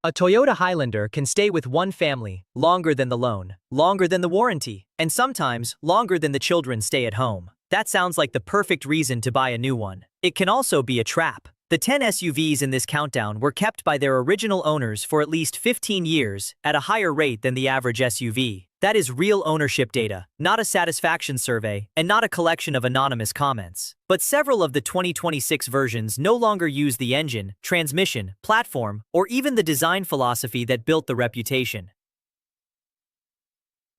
A Toyota Highlander can stay with one family longer than the loan, longer than the warranty, and sometimes longer than the children stay at home. That sounds like the perfect reason to buy a new one. It can also be a trap. The 10 SUVs in this countdown were kept by their original owners for at least 15 years at a higher rate than the average SUV. That is real ownership data, not a satisfaction survey, and not a collection of anonymous comments. But several of the 2026 versions no longer use the engine, transmission, platform, or even the design philosophy that built the reputation.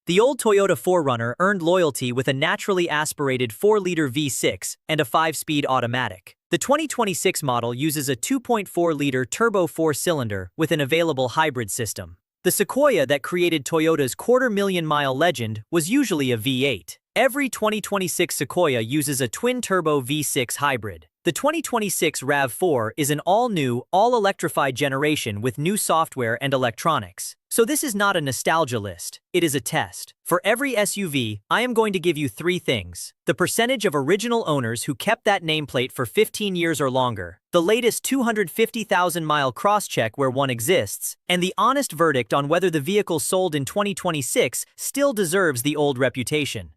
The old Toyota 4Runner earned loyalty with a naturally aspirated 4-liter V6 and a 5-speed automatic. The 2026 model uses a 2.4-liter turbo 4-cylinder with an available hybrid system. The Sequoia that created Toyota's quarter-million-mile legend was usually a V8. Every 2026 Sequoia uses a twin-turbo V6 hybrid. The 2026 RAV4 is an all-new, all-electrified generation with new software and electronics. So this is not a nostalgia list, it is a test. For every SUV, I am going to give you 3 things: the percentage of original owners who kept that nameplate for 15 years or longer, the latest 250,000-mile cross-check where one exists, and the honest verdict on whether the vehicle sold in 2026 still deserves the old reputation.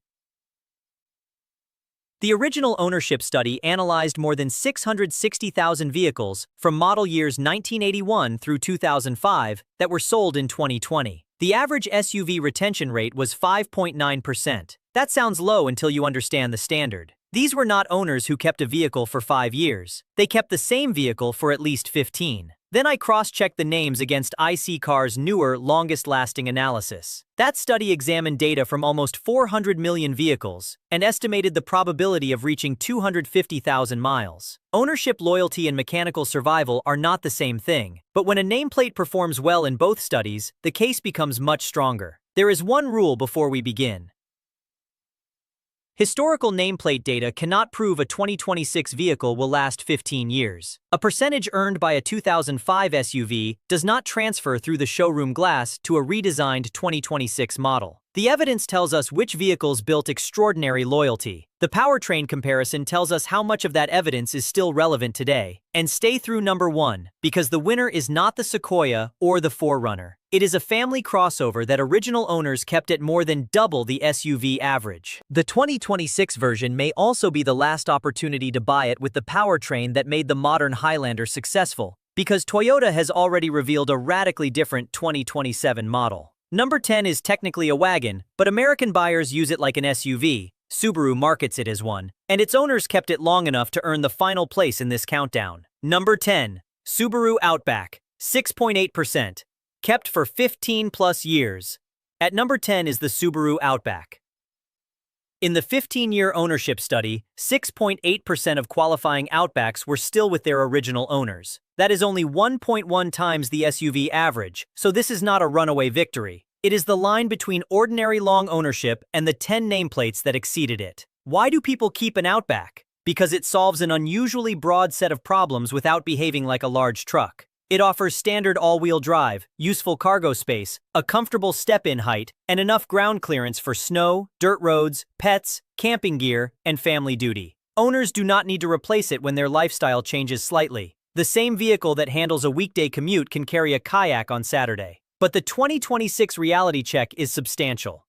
The original ownership study analyzed more than 660,000 vehicles from model years 1981 through 2005 that were sold in 2020. The average SUV retention rate was 5.9%. That sounds low until you understand the standard. These were not owners who kept a vehicle for 5 years. They kept the same vehicle for at least 15. Then I cross-checked the names against iSeeCars' newer, longest-lasting analysis. That study examined data from almost 400 million vehicles and estimated the probability of reaching 250,000 miles. Ownership loyalty and mechanical survival are not the same thing, but when a nameplate performs well in both studies, the case becomes much stronger. There is one rule before we begin. Historical nameplate data cannot prove a 2026 vehicle will last 15 years. A percentage earned by a 2005 SUV does not transfer through the showroom glass to a redesigned 2026 model. The evidence tells us which vehicles built extraordinary loyalty. The powertrain comparison tells us how much of that evidence is still relevant today. And stay through number 1, because the winner is not the Sequoia or the 4Runner. It is a family crossover that original owners kept at more than double the SUV average. The 2026 version may also be the last opportunity to buy it with the powertrain that made the modern Highlander successful, because Toyota has already revealed a radically different 2027 model. Number 10 is technically a wagon, but American buyers use it like an SUV. Subaru markets it as one, and its owners kept it long enough to earn the final place in this countdown. Number 10. Subaru Outback, 6.8%. Kept for 15 plus years. At number 10 is the Subaru Outback. In the 15-year ownership study, 6.8% of qualifying Outbacks were still with their original owners. That is only 1.1 times the SUV average, so this is not a runaway victory. It is the line between ordinary long ownership and the 10 nameplates that exceeded it. Why do people keep an Outback? Because it solves an unusually broad set of problems without behaving like a large truck. It offers standard all-wheel drive, useful cargo space, a comfortable step-in height, and enough ground clearance for snow, dirt roads, pets, camping gear, and family duty. Owners do not need to replace it when their lifestyle changes slightly. The same vehicle that handles a weekday commute can carry a kayak on Saturday. But the 2026 reality check is substantial.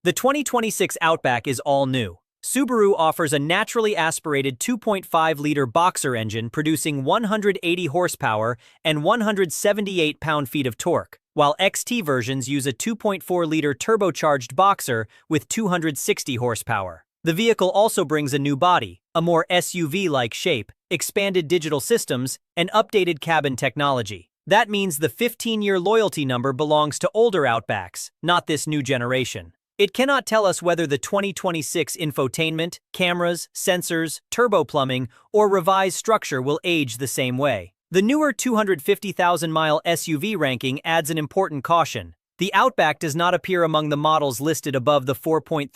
The 2026 Outback is all new. Subaru offers a naturally aspirated 2.5-liter boxer engine producing 180 horsepower and 178 pound-feet of torque, while XT versions use a 2.4-liter turbocharged boxer with 260 horsepower. The vehicle also brings a new body, a more SUV-like shape, expanded digital systems, and updated cabin technology. That means the 15-year loyalty number belongs to older Outbacks, not this new generation. It cannot tell us whether the 2026 infotainment, cameras, sensors, turbo plumbing, or revised structure will age the same way. The newer 250,000-mile SUV ranking adds an important caution. The Outback does not appear among the models listed above the 4.3%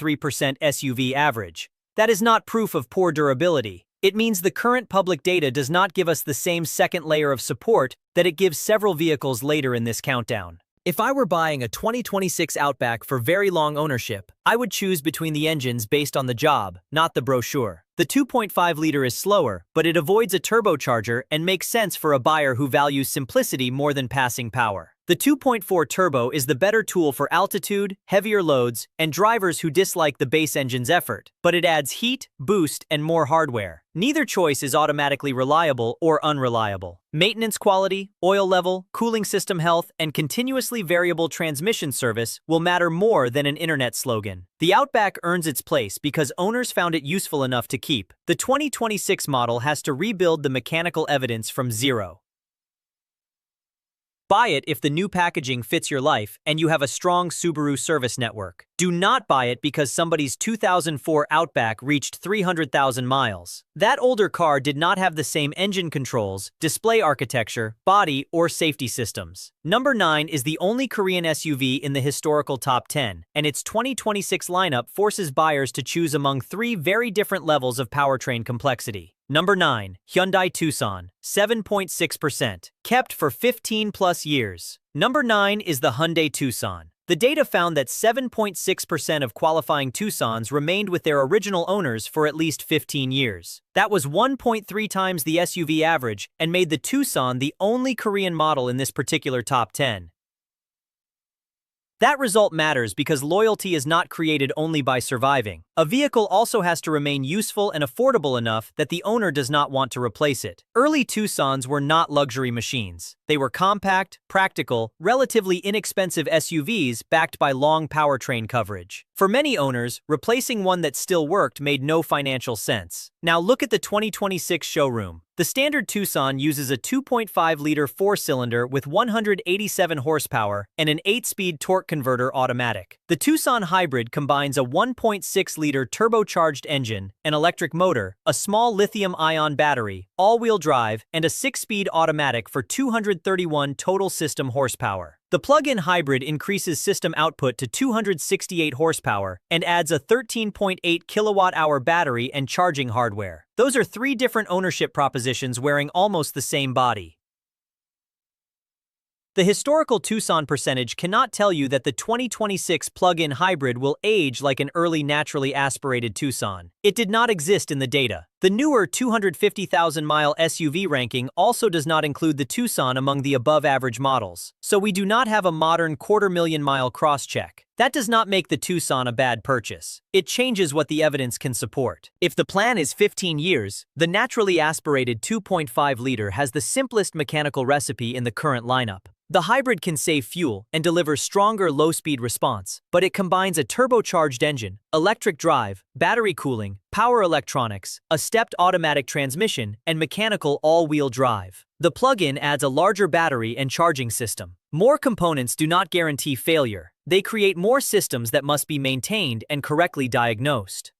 SUV average. That is not proof of poor durability. It means the current public data does not give us the same second layer of support that it gives several vehicles later in this countdown. If I were buying a 2026 Outback for very long ownership, I would choose between the engines based on the job, not the brochure. The 2.5-liter is slower, but it avoids a turbocharger and makes sense for a buyer who values simplicity more than passing power. The 2.4 turbo is the better tool for altitude, heavier loads, and drivers who dislike the base engine's effort, but it adds heat, boost, and more hardware. Neither choice is automatically reliable or unreliable. Maintenance quality, oil level, cooling system health, and continuously variable transmission service will matter more than an internet slogan. The Outback earns its place because owners found it useful enough to keep. The 2026 model has to rebuild the mechanical evidence from zero. Buy it if the new packaging fits your life and you have a strong Subaru service network. Do not buy it because somebody's 2004 Outback reached 300,000 miles. That older car did not have the same engine controls, display architecture, body, or safety systems. Number 9 is the only Korean SUV in the historical top 10, and its 2026 lineup forces buyers to choose among 3 very different levels of powertrain complexity. Number 9, Hyundai Tucson, 7.6%, kept for 15+ years. Number 9 is the Hyundai Tucson. The data found that 7.6% of qualifying Tucsons remained with their original owners for at least 15 years. That was 1.3 times the SUV average and made the Tucson the only Korean model in this particular top 10. That result matters because loyalty is not created only by surviving. A vehicle also has to remain useful and affordable enough that the owner does not want to replace it. Early Tucsons were not luxury machines. They were compact, practical, relatively inexpensive SUVs backed by long powertrain coverage. For many owners, replacing one that still worked made no financial sense. Now look at the 2026 showroom. The standard Tucson uses a 2.5-liter 4-cylinder with 187 horsepower and an 8-speed torque converter automatic. The Tucson Hybrid combines a 1.6-liter turbocharged engine, an electric motor, a small lithium-ion battery, all-wheel drive, and a 6-speed automatic for 231 total system horsepower. The plug-in hybrid increases system output to 268 horsepower and adds a 13.8 kilowatt-hour battery and charging hardware. Those are 3 different ownership propositions wearing almost the same body. The historical Tucson percentage cannot tell you that the 2026 plug-in hybrid will age like an early naturally aspirated Tucson. It did not exist in the data. The newer 250,000-mile SUV ranking also does not include the Tucson among the above-average models, so we do not have a modern quarter-million-mile cross-check. That does not make the Tucson a bad purchase. It changes what the evidence can support. If the plan is 15 years, the naturally aspirated 2.5-liter has the simplest mechanical recipe in the current lineup. The hybrid can save fuel and deliver stronger low-speed response, but it combines a turbocharged engine, electric drive, battery cooling, power electronics, a stepped automatic transmission, and mechanical all-wheel drive. The plug-in adds a larger battery and charging system. More components do not guarantee failure. They create more systems that must be maintained and correctly diagnosed.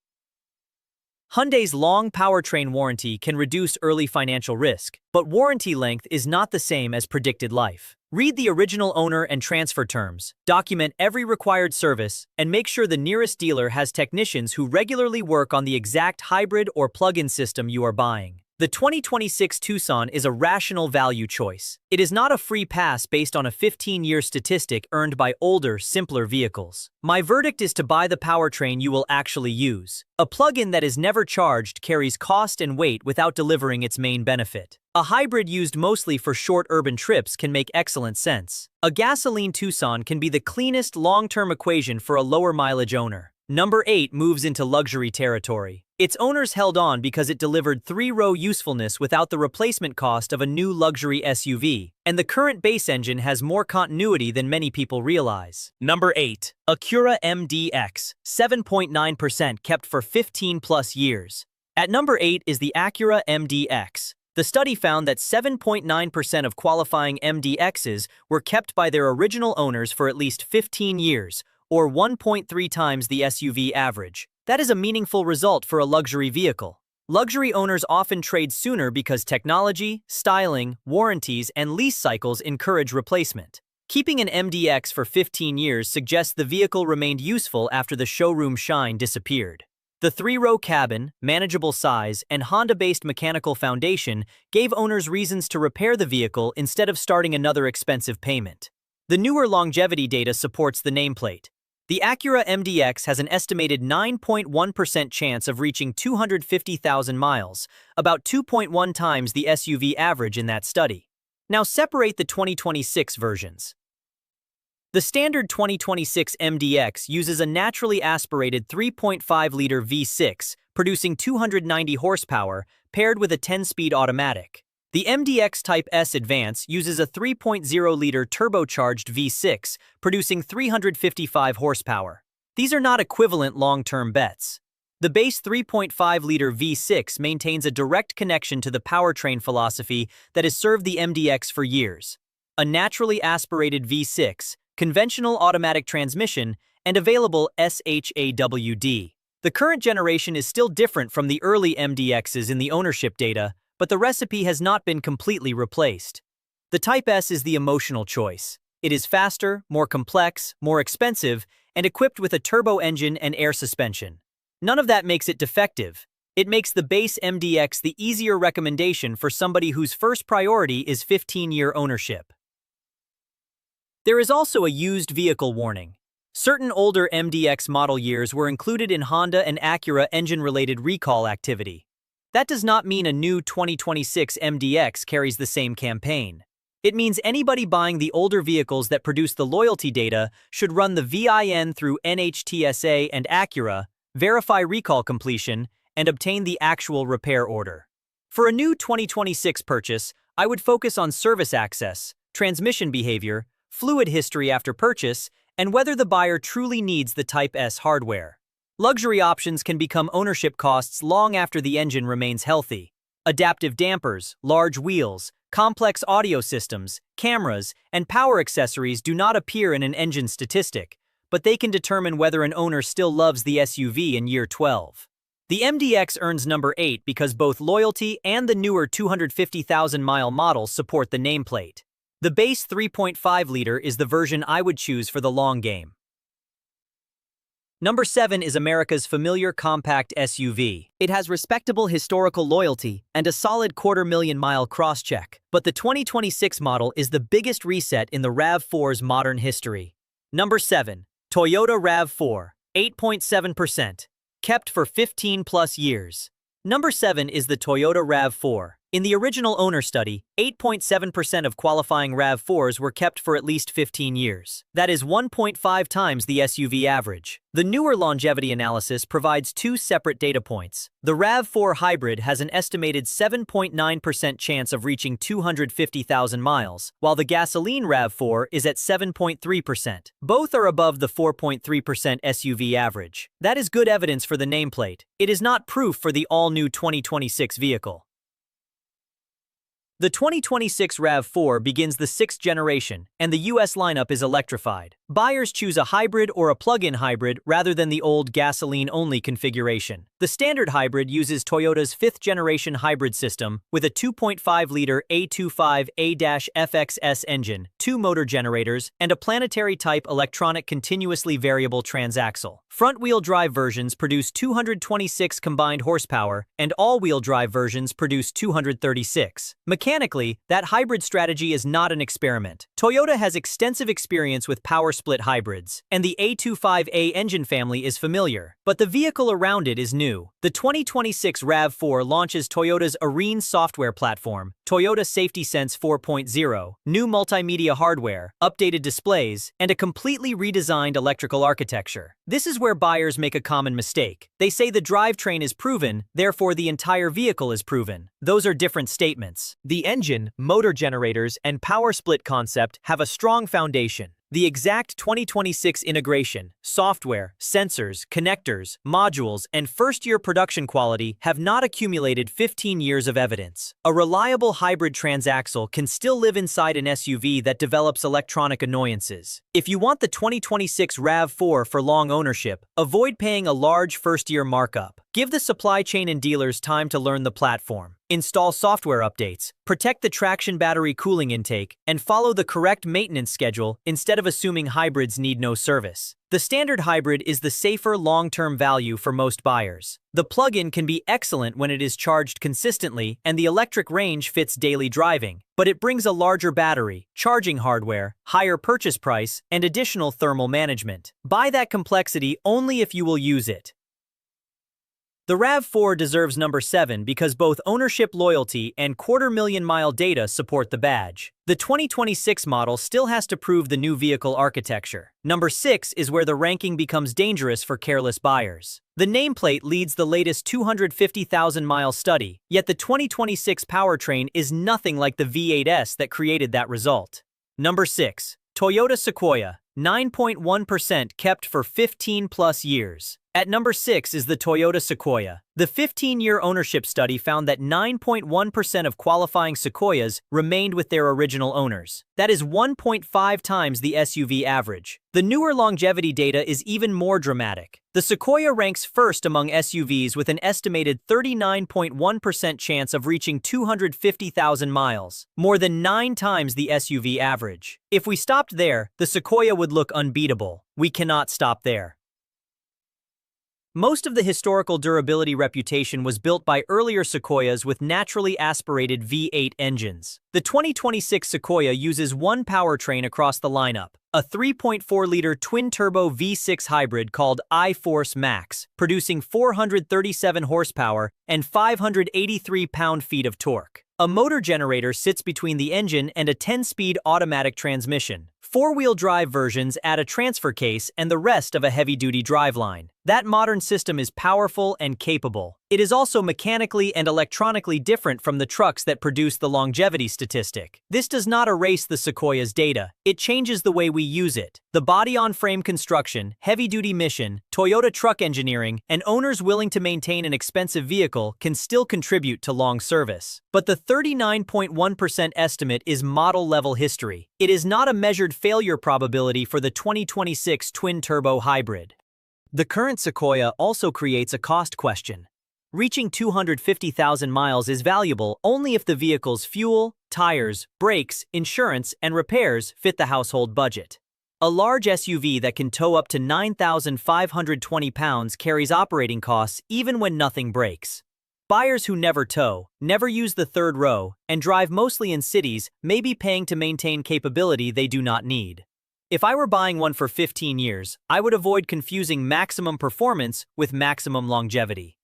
Hyundai's long powertrain warranty can reduce early financial risk, but warranty length is not the same as predicted life. Read the original owner and transfer terms, document every required service, and make sure the nearest dealer has technicians who regularly work on the exact hybrid or plug-in system you are buying. The 2026 Tucson is a rational value choice. It is not a free pass based on a 15-year statistic earned by older, simpler vehicles. My verdict is to buy the powertrain you will actually use. A plug-in that is never charged carries cost and weight without delivering its main benefit. A hybrid used mostly for short urban trips can make excellent sense. A gasoline Tucson can be the cleanest long-term equation for a lower mileage owner. Number 8 moves into luxury territory. Its owners held on because it delivered 3-row usefulness without the replacement cost of a new luxury SUV, and the current base engine has more continuity than many people realize. Number 8. Acura MDX, 7.9% kept for 15+ years. At number 8 is the Acura MDX. The study found that 7.9% of qualifying MDXs were kept by their original owners for at least 15 years, or 1.3 times the SUV average. That is a meaningful result for a luxury vehicle. Luxury owners often trade sooner because technology, styling, warranties, and lease cycles encourage replacement. Keeping an MDX for 15 years suggests the vehicle remained useful after the showroom shine disappeared. The 3-row cabin, manageable size, and Honda-based mechanical foundation gave owners reasons to repair the vehicle instead of starting another expensive payment. The newer longevity data supports the nameplate. The Acura MDX has an estimated 9.1% chance of reaching 250,000 miles, about 2.1 times the SUV average in that study. Now separate the 2026 versions. The standard 2026 MDX uses a naturally aspirated 3.5-liter V6, producing 290 horsepower, paired with a 10-speed automatic. The MDX Type S Advance uses a 3.0-liter turbocharged V6, producing 355 horsepower. These are not equivalent long-term bets. The base 3.5-liter V6 maintains a direct connection to the powertrain philosophy that has served the MDX for years. A naturally aspirated V6, conventional automatic transmission, and available SHAWD. The current generation is still different from the early MDXs in the ownership data, but the recipe has not been completely replaced. The Type S is the emotional choice. It is faster, more complex, more expensive, and equipped with a turbo engine and air suspension. None of that makes it defective. It makes the base MDX the easier recommendation for somebody whose first priority is 15-year ownership. There is also a used vehicle warning. Certain older MDX model years were included in Honda and Acura engine-related recall activity. That does not mean a new 2026 MDX carries the same campaign. It means anybody buying the older vehicles that produce the loyalty data should run the VIN through NHTSA and Acura, verify recall completion, and obtain the actual repair order. For a new 2026 purchase, I would focus on service access, transmission behavior, fluid history after purchase, and whether the buyer truly needs the Type S hardware. Luxury options can become ownership costs long after the engine remains healthy. Adaptive dampers, large wheels, complex audio systems, cameras, and power accessories do not appear in an engine statistic, but they can determine whether an owner still loves the SUV in year 12. The MDX earns number 8 because both loyalty and the newer 250,000-mile models support the nameplate. The base 3.5-liter is the version I would choose for the long game. Number 7 is America's familiar compact SUV. It has respectable historical loyalty and a solid 250,000-mile cross-check, but the 2026 model is the biggest reset in the RAV4's modern history. Number 7. Toyota RAV4, 8.7%, kept for 15-plus years. Number 7 is the Toyota RAV4. In the original owner study, 8.7% of qualifying RAV4s were kept for at least 15 years. That is 1.5 times the SUV average. The newer longevity analysis provides two separate data points. The RAV4 Hybrid has an estimated 7.9% chance of reaching 250,000 miles, while the gasoline RAV4 is at 7.3%. Both are above the 4.3% SUV average. That is good evidence for the nameplate. It is not proof for the all-new 2026 vehicle. The 2026 RAV4 begins the 6th generation, and the US lineup is electrified. Buyers choose a hybrid or a plug-in hybrid rather than the old gasoline-only configuration. The standard hybrid uses Toyota's 5th-generation hybrid system with a 2.5-liter A25A-FXS engine, 2 motor generators, and a planetary-type electronic continuously variable transaxle. Front-wheel drive versions produce 226 combined horsepower, and all-wheel drive versions produce 236. Mechanically, that hybrid strategy is not an experiment. Toyota has extensive experience with power split hybrids, and the A25A engine family is familiar, but the vehicle around it is new. The 2026 RAV4 launches Toyota's Arene software platform, Toyota Safety Sense 4.0, new multimedia hardware, updated displays, and a completely redesigned electrical architecture. This is where buyers make a common mistake. They say the drivetrain is proven, therefore the entire vehicle is proven. Those are different statements. The engine, motor generators, and power split concept have a strong foundation. The exact 2026 integration, software, sensors, connectors, modules, and first-year production quality have not accumulated 15 years of evidence. A reliable hybrid transaxle can still live inside an SUV that develops electronic annoyances. If you want the 2026 RAV4 for long ownership, avoid paying a large first-year markup. Give the supply chain and dealers time to learn the platform, install software updates, protect the traction battery cooling intake, and follow the correct maintenance schedule instead of assuming hybrids need no service. The standard hybrid is the safer long-term value for most buyers. The plug-in can be excellent when it is charged consistently and the electric range fits daily driving, but it brings a larger battery, charging hardware, higher purchase price, and additional thermal management. Buy that complexity only if you will use it. The RAV4 deserves number 7 because both ownership loyalty and quarter-million-mile data support the badge. The 2026 model still has to prove the new vehicle architecture. Number 6 is where the ranking becomes dangerous for careless buyers. The nameplate leads the latest 250,000-mile study, yet the 2026 Powertrain is nothing like the V8S that created that result. Number 6. Toyota Sequoia, 9.1% kept for 15+ years. At number 6 is the Toyota Sequoia. The 15-year ownership study found that 9.1% of qualifying Sequoias remained with their original owners. That is 1.5 times the SUV average. The newer longevity data is even more dramatic. The Sequoia ranks first among SUVs with an estimated 39.1% chance of reaching 250,000 miles, more than 9 times the SUV average. If we stopped there, the Sequoia would look unbeatable. We cannot stop there. Most of the historical durability reputation was built by earlier Sequoias with naturally aspirated V8 engines. The 2026 Sequoia uses one powertrain across the lineup, a 3.4-liter twin-turbo V6 hybrid called iForce Max, producing 437 horsepower and 583 pound-feet of torque. A motor generator sits between the engine and a 10-speed automatic transmission. Four-wheel drive versions add a transfer case and the rest of a heavy-duty driveline. That modern system is powerful and capable. It is also mechanically and electronically different from the trucks that produce the longevity statistic. This does not erase the Sequoia's data. It changes the way we use it. The body-on-frame construction, heavy-duty mission, Toyota truck engineering, and owners willing to maintain an expensive vehicle can still contribute to long service. But the 39.1% estimate is model-level history. It is not a measured failure probability for the 2026 twin-turbo hybrid. The current Sequoia also creates a cost question. Reaching 250,000 miles is valuable only if the vehicle's fuel, tires, brakes, insurance, and repairs fit the household budget. A large SUV that can tow up to 9,520 pounds carries operating costs even when nothing breaks. Buyers who never tow, never use the third row, and drive mostly in cities may be paying to maintain capability they do not need. If I were buying one for 15 years, I would avoid confusing maximum performance with maximum longevity.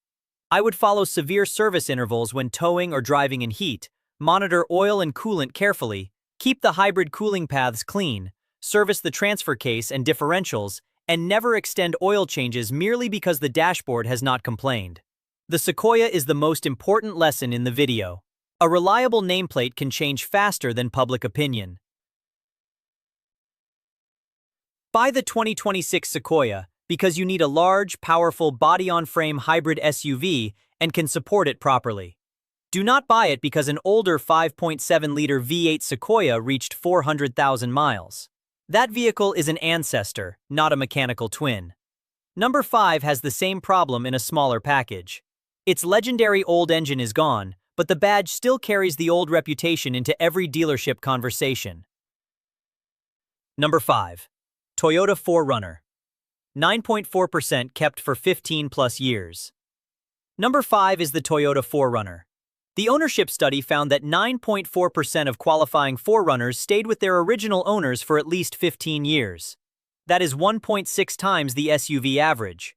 I would follow severe service intervals when towing or driving in heat, monitor oil and coolant carefully, keep the hybrid cooling paths clean, service the transfer case and differentials, and never extend oil changes merely because the dashboard has not complained. The Sequoia is the most important lesson in the video. A reliable nameplate can change faster than public opinion. Buy the 2026 Sequoia because you need a large, powerful body-on-frame hybrid SUV and can support it properly. Do not buy it because an older 5.7-liter V8 Sequoia reached 400,000 miles. That vehicle is an ancestor, not a mechanical twin. Number 5 has the same problem in a smaller package. Its legendary old engine is gone, but the badge still carries the old reputation into every dealership conversation. Number 5. Toyota 4Runner. 9.4% kept for 15+ years. Number 5 is the Toyota 4Runner. The ownership study found that 9.4% of qualifying 4Runners stayed with their original owners for at least 15 years. That is 1.6 times the SUV average.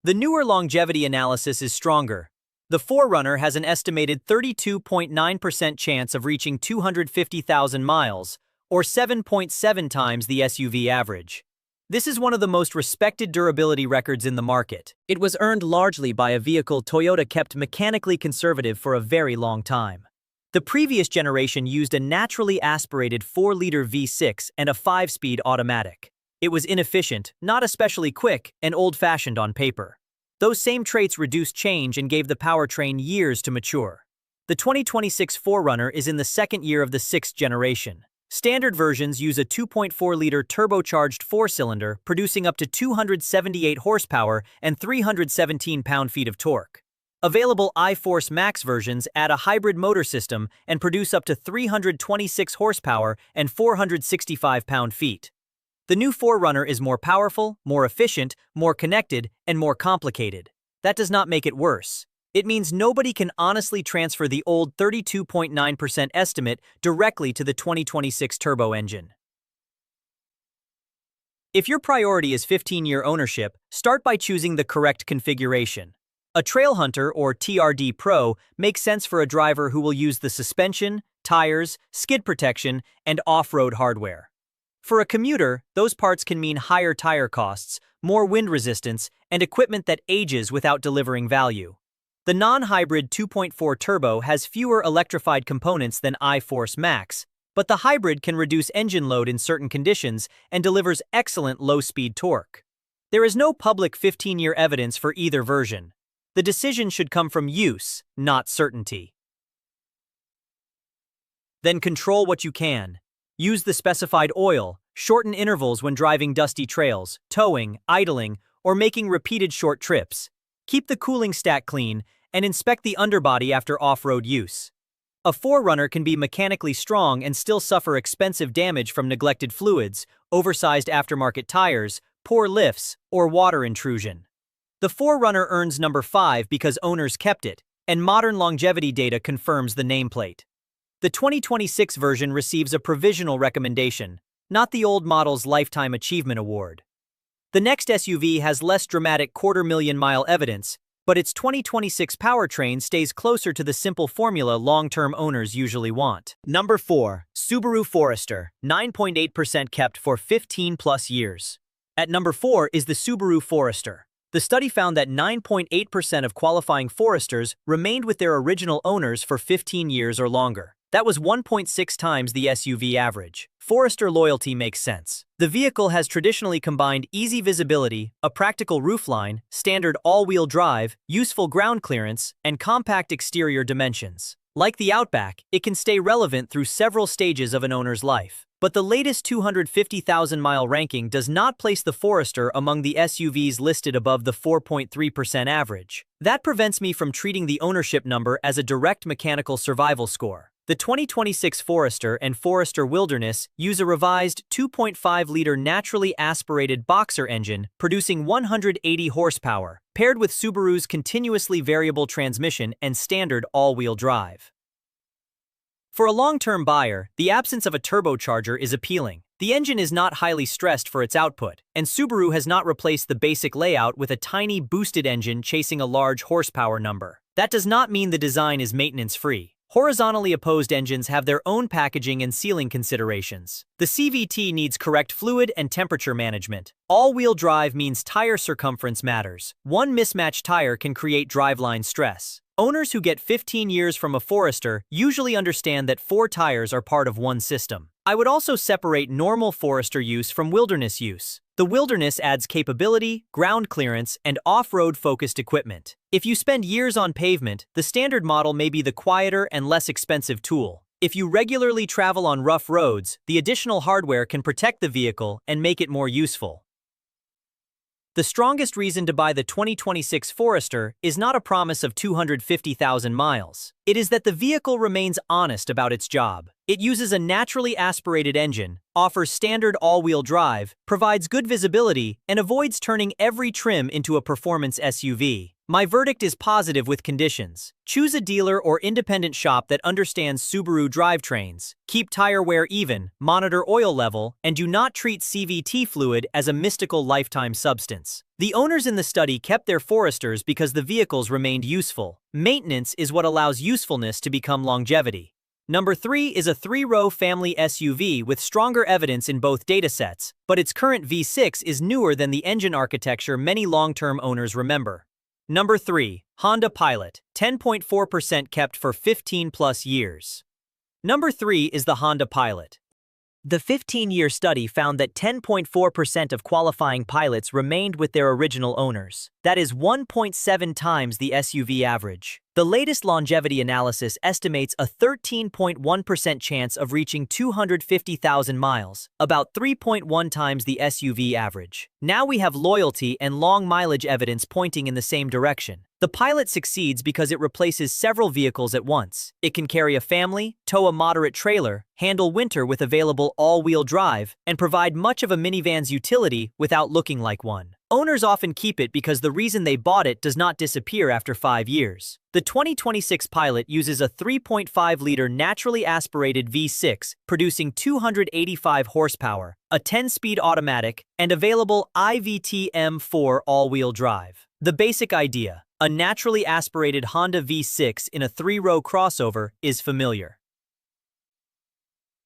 The newer longevity analysis is stronger. The 4Runner has an estimated 32.9% chance of reaching 250,000 miles, or 7.7 times the SUV average. This is one of the most respected durability records in the market. It was earned largely by a vehicle Toyota kept mechanically conservative for a very long time. The previous generation used a naturally aspirated 4-liter V6 and a 5-speed automatic. It was inefficient, not especially quick, and old-fashioned on paper. Those same traits reduced change and gave the powertrain years to mature. The 2026 4Runner is in the second year of the 6th generation. Standard versions use a 2.4-liter turbocharged four-cylinder, producing up to 278 horsepower and 317 pound-feet of torque. Available iForce Max versions add a hybrid motor system and produce up to 326 horsepower and 465 pound-feet. The new 4Runner is more powerful, more efficient, more connected, and more complicated. That does not make it worse. It means nobody can honestly transfer the old 32.9% estimate directly to the 2026 turbo engine. If your priority is 15-year ownership, start by choosing the correct configuration. A Trail Hunter or TRD Pro makes sense for a driver who will use the suspension, tires, skid protection, and off-road hardware. For a commuter, those parts can mean higher tire costs, more wind resistance, and equipment that ages without delivering value. The non-hybrid 2.4 turbo has fewer electrified components than iForce Max, but the hybrid can reduce engine load in certain conditions and delivers excellent low-speed torque. There is no public 15-year evidence for either version. The decision should come from use, not certainty. Then control what you can. Use the specified oil, shorten intervals when driving dusty trails, towing, idling, or making repeated short trips. Keep the cooling stack clean, and inspect the underbody after off-road use. A 4Runner can be mechanically strong and still suffer expensive damage from neglected fluids, oversized aftermarket tires, poor lifts, or water intrusion. The 4Runner earns number 5 because owners kept it, and modern longevity data confirms the nameplate. The 2026 version receives a provisional recommendation, not the old model's Lifetime Achievement Award. The next SUV has less dramatic quarter-million-mile evidence, but its 2026 powertrain stays closer to the simple formula long-term owners usually want. Number 4. Subaru Forester, 9.8% kept for 15+ years. At number 4 is the Subaru Forester. The study found that 9.8% of qualifying Foresters remained with their original owners for 15 years or longer. That was 1.6 times the SUV average. Forester loyalty makes sense. The vehicle has traditionally combined easy visibility, a practical roofline, standard all-wheel drive, useful ground clearance, and compact exterior dimensions. Like the Outback, it can stay relevant through several stages of an owner's life. But the latest 250,000-mile ranking does not place the Forester among the SUVs listed above the 4.3% average. That prevents me from treating the ownership number as a direct mechanical survival score. The 2026 Forester and Forester Wilderness use a revised 2.5-liter naturally aspirated boxer engine producing 180 horsepower, paired with Subaru's continuously variable transmission and standard all-wheel drive. For a long-term buyer, the absence of a turbocharger is appealing. The engine is not highly stressed for its output, and Subaru has not replaced the basic layout with a tiny boosted engine chasing a large horsepower number. That does not mean the design is maintenance-free. Horizontally opposed engines have their own packaging and sealing considerations. The CVT needs correct fluid and temperature management. All-wheel drive means tire circumference matters. One mismatched tire can create driveline stress. Owners who get 15 years from a Forester usually understand that 4 tires are part of one system. I would also separate normal Forester use from wilderness use. The Wilderness adds capability, ground clearance, and off-road focused equipment. If you spend years on pavement, the standard model may be the quieter and less expensive tool. If you regularly travel on rough roads, the additional hardware can protect the vehicle and make it more useful. The strongest reason to buy the 2026 Forester is not a promise of 250,000 miles. It is that the vehicle remains honest about its job. It uses a naturally aspirated engine, offers standard all-wheel drive, provides good visibility, and avoids turning every trim into a performance SUV. My verdict is positive with conditions. Choose a dealer or independent shop that understands Subaru drivetrains. Keep tire wear even, monitor oil level, and do not treat CVT fluid as a mystical lifetime substance. The owners in the study kept their Foresters because the vehicles remained useful. Maintenance is what allows usefulness to become longevity. Number 3 is a 3-row family SUV with stronger evidence in both datasets, but its current V6 is newer than the engine architecture many long-term owners remember. Number 3. Honda Pilot, 10.4% kept for 15+ years. Number 3 is the Honda Pilot. The 15-year study found that 10.4% of qualifying pilots remained with their original owners. That is 1.7 times the SUV average. The latest longevity analysis estimates a 13.1% chance of reaching 250,000 miles, about 3.1 times the SUV average. Now we have loyalty and long mileage evidence pointing in the same direction. The Pilot succeeds because it replaces several vehicles at once. It can carry a family, tow a moderate trailer, handle winter with available all-wheel drive, and provide much of a minivan's utility without looking like one. Owners often keep it because the reason they bought it does not disappear after 5 years. The 2026 Pilot uses a 3.5-liter naturally aspirated V6, producing 285 horsepower, a 10-speed automatic, and available iVT M4 all-wheel drive. The basic idea, a naturally aspirated Honda V6 in a 3-row crossover, is familiar.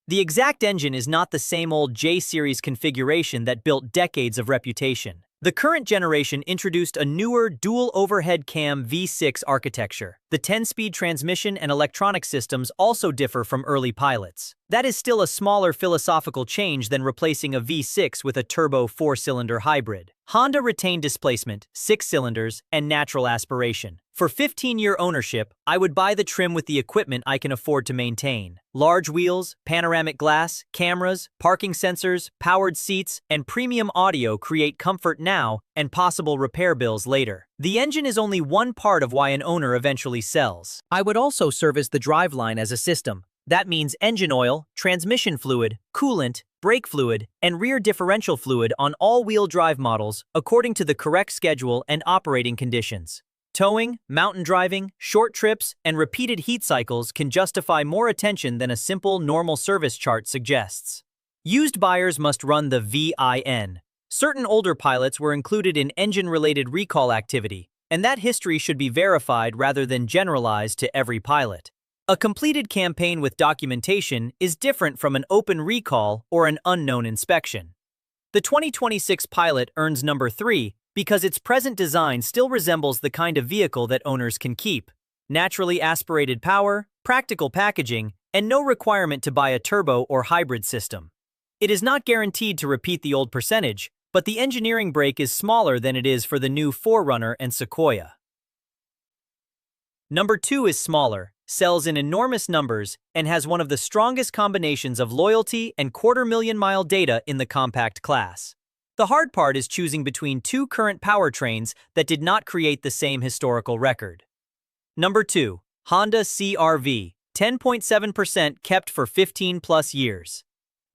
The exact engine is not the same old J-Series configuration that built decades of reputation. The current generation introduced a newer dual overhead cam V6 architecture. The 10-speed transmission and electronic systems also differ from early Pilots. That is still a smaller philosophical change than replacing a V6 with a turbo 4-cylinder hybrid. Honda retained displacement, 6 cylinders, and natural aspiration. For 15-year ownership, I would buy the trim with the equipment I can afford to maintain. Large wheels, panoramic glass, cameras, parking sensors, powered seats, and premium audio create comfort now and possible repair bills later. The engine is only one part of why an owner eventually sells. I would also service the driveline as a system. That means engine oil, transmission fluid, coolant, brake fluid, and rear differential fluid on all-wheel drive models according to the correct schedule and operating conditions. Towing, mountain driving, short trips, and repeated heat cycles can justify more attention than a simple normal service chart suggests. Used buyers must run the VIN. Certain older Pilots were included in engine-related recall activity, and that history should be verified rather than generalized to every Pilot. A completed campaign with documentation is different from an open recall or an unknown inspection. The 2026 Pilot earns number 3 because its present design still resembles the kind of vehicle that owners can keep. Naturally aspirated power, practical packaging, and no requirement to buy a turbo or hybrid system. It is not guaranteed to repeat the old percentage, but the engineering break is smaller than it is for the new 4Runner and Sequoia. Number 2 is smaller, sells in enormous numbers, and has one of the strongest combinations of loyalty and quarter-million-mile data in the compact class. The hard part is choosing between two current powertrains that did not create the same historical record. Number 2. Honda CR-V, 10.7% kept for 15+ years.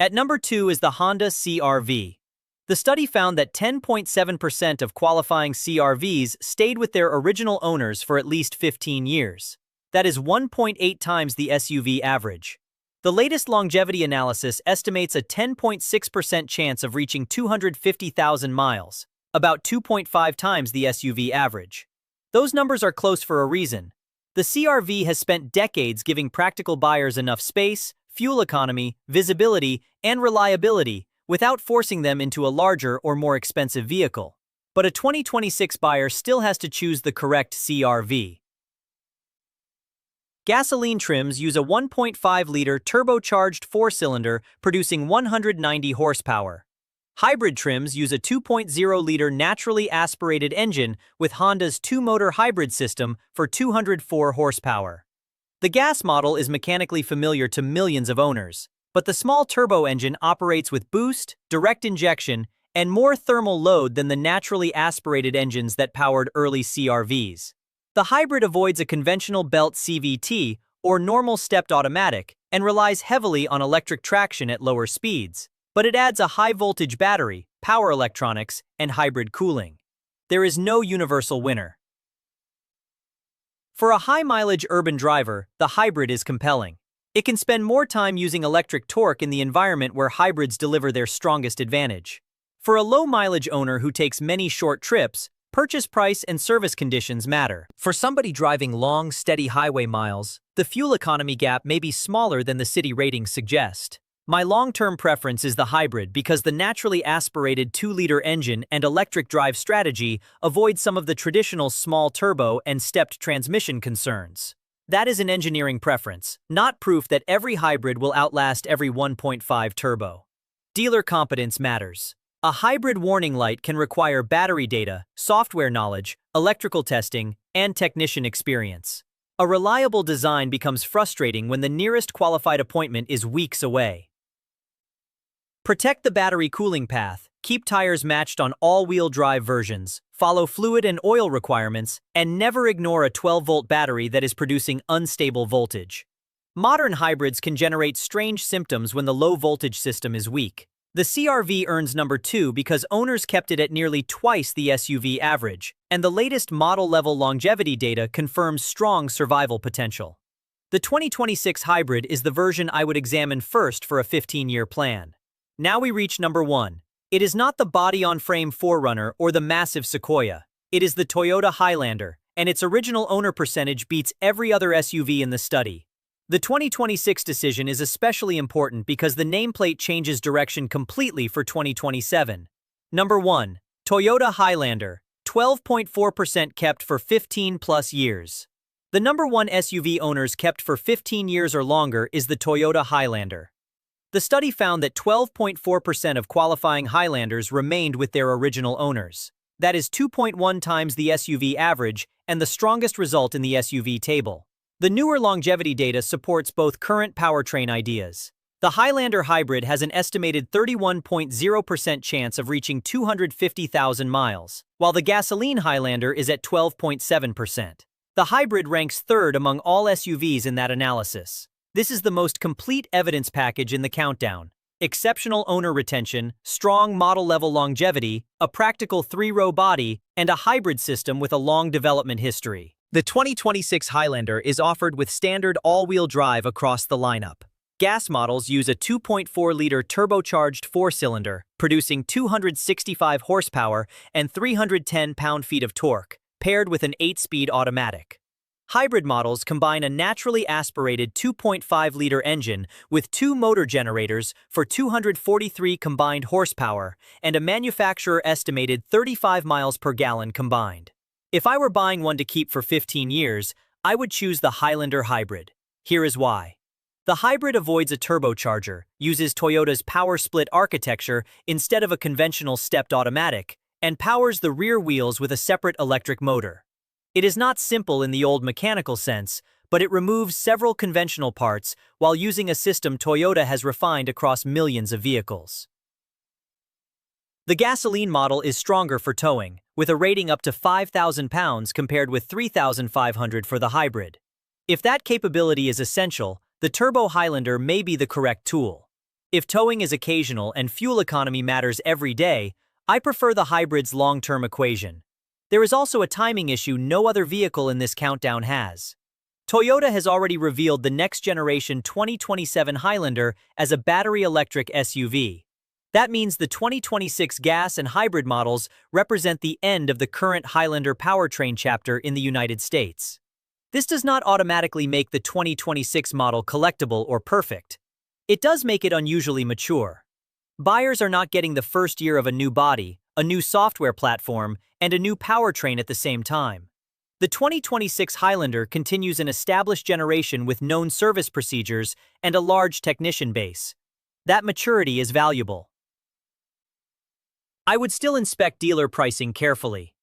At number 2 is the Honda CR-V. The study found that 10.7% of qualifying CR-Vs stayed with their original owners for at least 15 years. That is 1.8 times the SUV average. The latest longevity analysis estimates a 10.6% chance of reaching 250,000 miles, about 2.5 times the SUV average. Those numbers are close for a reason. The CR-V has spent decades giving practical buyers enough space, fuel economy, visibility, and reliability without forcing them into a larger or more expensive vehicle. But a 2026 buyer still has to choose the correct CR-V. Gasoline trims use a 1.5-liter turbocharged 4-cylinder producing 190 horsepower. Hybrid trims use a 2.0-liter naturally aspirated engine with Honda's 2-motor hybrid system for 204 horsepower. The gas model is mechanically familiar to millions of owners, but the small turbo engine operates with boost, direct injection, and more thermal load than the naturally aspirated engines that powered early CR-Vs. The hybrid avoids a conventional belt CVT or normal stepped automatic and relies heavily on electric traction at lower speeds, but it adds a high-voltage battery, power electronics, and hybrid cooling. There is no universal winner. For a high-mileage urban driver, the hybrid is compelling. It can spend more time using electric torque in the environment where hybrids deliver their strongest advantage. For a low-mileage owner who takes many short trips, purchase price and service conditions matter. For somebody driving long, steady highway miles, the fuel economy gap may be smaller than the city ratings suggest. My long-term preference is the hybrid because the naturally aspirated 2-liter engine and electric drive strategy avoid some of the traditional small turbo and stepped transmission concerns. That is an engineering preference, not proof that every hybrid will outlast every 1.5 turbo. Dealer competence matters. A hybrid warning light can require battery data, software knowledge, electrical testing, and technician experience. A reliable design becomes frustrating when the nearest qualified appointment is weeks away. Protect the battery cooling path, keep tires matched on all-wheel drive versions, follow fluid and oil requirements, and never ignore a 12-volt battery that is producing unstable voltage. Modern hybrids can generate strange symptoms when the low-voltage system is weak. The CR-V earns number 2 because owners kept it at nearly twice the SUV average, and the latest model-level longevity data confirms strong survival potential. The 2026 hybrid is the version I would examine first for a 15-year plan. Now we reach number 1. It is not the body-on-frame 4Runner or the massive Sequoia. It is the Toyota Highlander, and its original owner percentage beats every other SUV in the study. The 2026 decision is especially important because the nameplate changes direction completely for 2027. Number 1. Toyota Highlander, 12.4% kept for 15+ years. The number 1 SUV owners kept for 15 years or longer is the Toyota Highlander. The study found that 12.4% of qualifying Highlanders remained with their original owners. That is 2.1 times the SUV average and the strongest result in the SUV table. The newer longevity data supports both current powertrain ideas. The Highlander hybrid has an estimated 31.0% chance of reaching 250,000 miles, while the gasoline Highlander is at 12.7%. The hybrid ranks third among all SUVs in that analysis. This is the most complete evidence package in the countdown. Exceptional owner retention, strong model-level longevity, a practical 3-row body, and a hybrid system with a long development history. The 2026 Highlander is offered with standard all-wheel drive across the lineup. Gas models use a 2.4-liter turbocharged 4-cylinder, producing 265 horsepower and 310 pound-feet of torque, paired with an 8-speed automatic. Hybrid models combine a naturally aspirated 2.5-liter engine with 2 motor generators for 243 combined horsepower and a manufacturer-estimated 35 miles per gallon combined. If I were buying one to keep for 15 years, I would choose the Highlander hybrid. Here is why. The hybrid avoids a turbocharger, uses Toyota's power split architecture instead of a conventional stepped automatic, and powers the rear wheels with a separate electric motor. It is not simple in the old mechanical sense, but it removes several conventional parts while using a system Toyota has refined across millions of vehicles. The gasoline model is stronger for towing, with a rating up to 5,000 pounds compared with 3,500 for the hybrid. If that capability is essential, the Turbo Highlander may be the correct tool. If towing is occasional and fuel economy matters every day, I prefer the hybrid's long-term equation. There is also a timing issue no other vehicle in this countdown has. Toyota has already revealed the next-generation 2027 Highlander as a battery-electric SUV. That means the 2026 gas and hybrid models represent the end of the current Highlander powertrain chapter in the United States. This does not automatically make the 2026 model collectible or perfect. It does make it unusually mature. Buyers are not getting the first year of a new body, a new software platform, and a new powertrain at the same time. The 2026 Highlander continues an established generation with known service procedures and a large technician base. That maturity is valuable. I would still inspect dealer pricing carefully.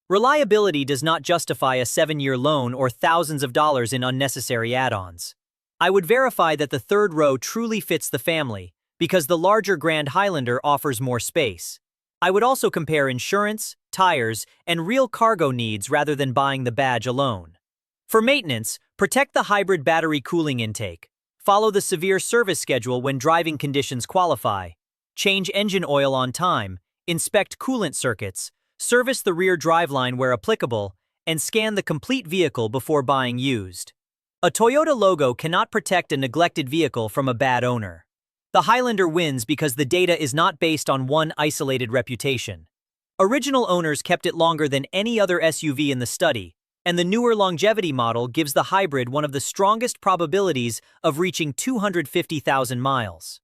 Reliability does not justify a 7-year loan or thousands of dollars in unnecessary add-ons. I would verify that the third row truly fits the family, because the larger Grand Highlander offers more space. I would also compare insurance, tires, and real cargo needs rather than buying the badge alone. For maintenance, protect the hybrid battery cooling intake. Follow the severe service schedule when driving conditions qualify. Change engine oil on time. Inspect coolant circuits, service the rear driveline where applicable, and scan the complete vehicle before buying used. A Toyota logo cannot protect a neglected vehicle from a bad owner. The Highlander wins because the data is not based on one isolated reputation. Original owners kept it longer than any other SUV in the study, and the newer longevity model gives the hybrid one of the strongest probabilities of reaching 250,000 miles.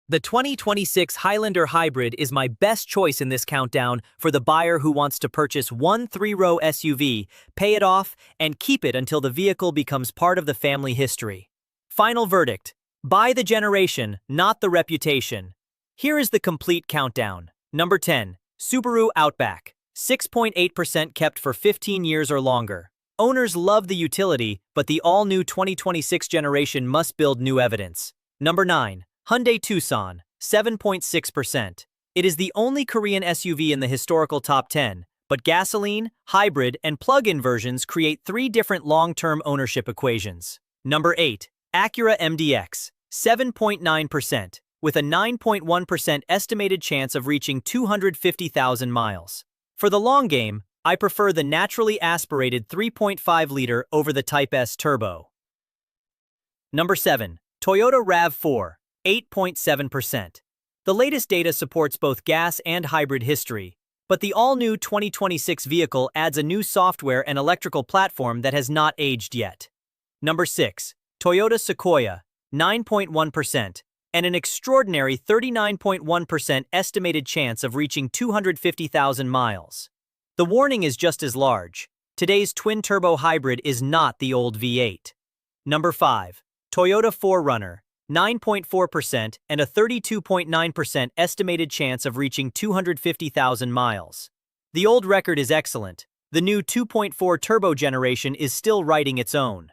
The 2026 Highlander Hybrid is my best choice in this countdown for the buyer who wants to purchase one 3-row SUV, pay it off, and keep it until the vehicle becomes part of the family history. Final verdict: buy the generation, not the reputation. Here is the complete countdown. Number 10. Subaru Outback. 6.8% kept for 15 years or longer. Owners love the utility, but the all-new 2026 generation must build new evidence. Number 9. Hyundai Tucson, 7.6%. It is the only Korean SUV in the historical top 10, but gasoline, hybrid, and plug-in versions create 3 different long-term ownership equations. Number 8. Acura MDX, 7.9%, with a 9.1% estimated chance of reaching 250,000 miles. For the long game, I prefer the naturally aspirated 3.5-liter over the Type S Turbo. Number 7. Toyota RAV4, 8.7%. The latest data supports both gas and hybrid history, but the all-new 2026 vehicle adds a new software and electrical platform that has not aged yet. Number 6. Toyota Sequoia, 9.1%, and an extraordinary 39.1% estimated chance of reaching 250,000 miles. The warning is just as large. Today's twin-turbo hybrid is not the old V8. Number 5. Toyota 4Runner, 9.4% and a 32.9% estimated chance of reaching 250,000 miles. The old record is excellent. The new 2.4 turbo generation is still writing its own.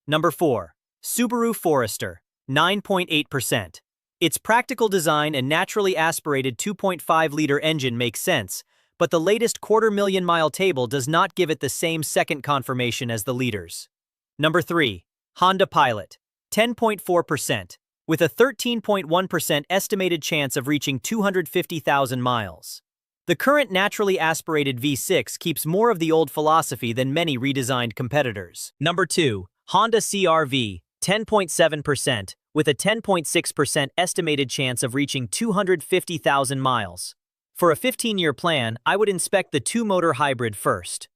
Number 4. Subaru Forester, 9.8%. Its practical design and naturally aspirated 2.5-liter engine makes sense, but the latest quarter-million-mile table does not give it the same second confirmation as the leaders. Number 3. Honda Pilot, 10.4%, with a 13.1% estimated chance of reaching 250,000 miles. The current naturally aspirated V6 keeps more of the old philosophy than many redesigned competitors. Number 2. Honda CR-V, 10.7%, with a 10.6% estimated chance of reaching 250,000 miles. For a 15-year plan, I would inspect the 2-motor hybrid first.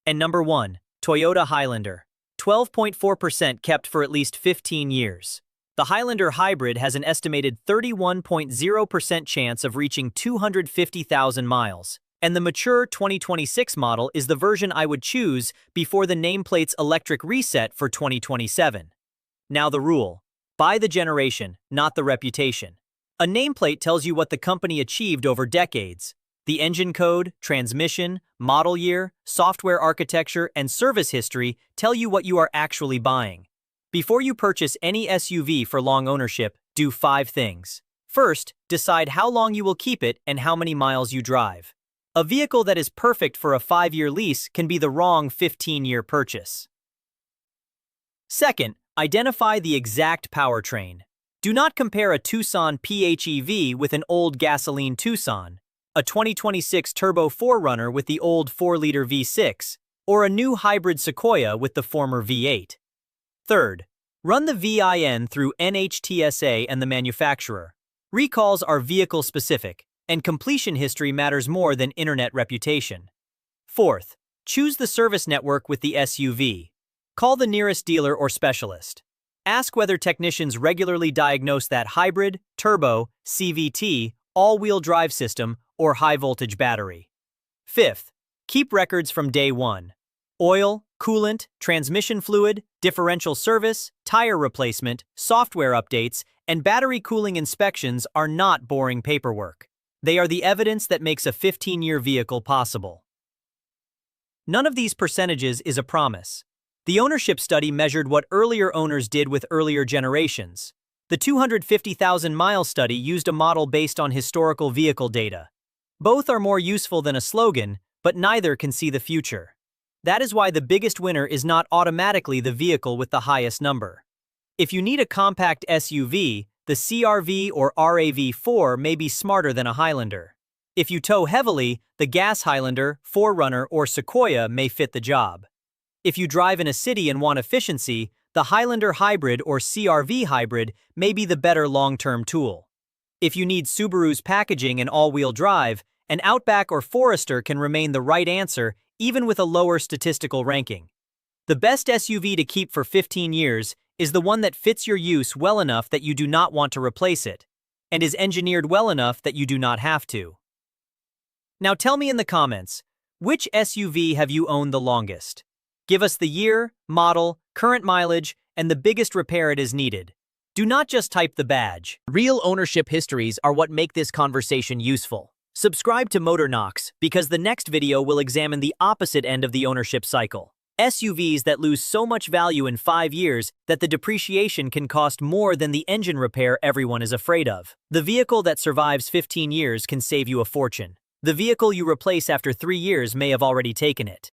And number 1. Toyota Highlander, 12.4% kept for at least 15 years. The Highlander hybrid has an estimated 31.0% chance of reaching 250,000 miles, and the mature 2026 model is the version I would choose before the nameplate's electric reset for 2027. Now the rule: buy the generation, not the reputation. A nameplate tells you what the company achieved over decades. The engine code, transmission, model year, software architecture, and service history tell you what you are actually buying. Before you purchase any SUV for long ownership, do 5 things. First, decide how long you will keep it and how many miles you drive. A vehicle that is perfect for a 5-year lease can be the wrong 15-year purchase. Second, identify the exact powertrain. Do not compare a Tucson PHEV with an old gasoline Tucson, a 2026 Turbo 4Runner with the old 4-liter V6, or a new hybrid Sequoia with the former V8. Third, run the VIN through NHTSA and the manufacturer. Recalls are vehicle-specific, and completion history matters more than internet reputation. Fourth, choose the service network with the SUV. Call the nearest dealer or specialist. Ask whether technicians regularly diagnose that hybrid, turbo, CVT, all-wheel drive system, or high-voltage battery. Fifth, keep records from day one. Oil, coolant, transmission fluid, differential service, tire replacement, software updates, and battery cooling inspections are not boring paperwork. They are the evidence that makes a 15-year vehicle possible. None of these percentages is a promise. The ownership study measured what earlier owners did with earlier generations. The 250,000-mile study used a model based on historical vehicle data. Both are more useful than a slogan, but neither can see the future. That is why the biggest winner is not automatically the vehicle with the highest number. If you need a compact SUV, the CR-V or RAV4 may be smarter than a Highlander. If you tow heavily, the gas Highlander, 4Runner, or Sequoia may fit the job. If you drive in a city and want efficiency, the Highlander Hybrid or CR-V Hybrid may be the better long-term tool. If you need Subaru's packaging and all-wheel drive, an Outback or Forester can remain the right answer even with a lower statistical ranking. The best SUV to keep for 15 years is the one that fits your use well enough that you do not want to replace it, and is engineered well enough that you do not have to. Now tell me in the comments, which SUV have you owned the longest? Give us the year, model, current mileage, and the biggest repair it is needed. Do not just type the badge. Real ownership histories are what make this conversation useful. Subscribe to Motor Knocks because the next video will examine the opposite end of the ownership cycle. SUVs that lose so much value in 5 years that the depreciation can cost more than the engine repair everyone is afraid of. The vehicle that survives 15 years can save you a fortune. The vehicle you replace after 3 years may have already taken it.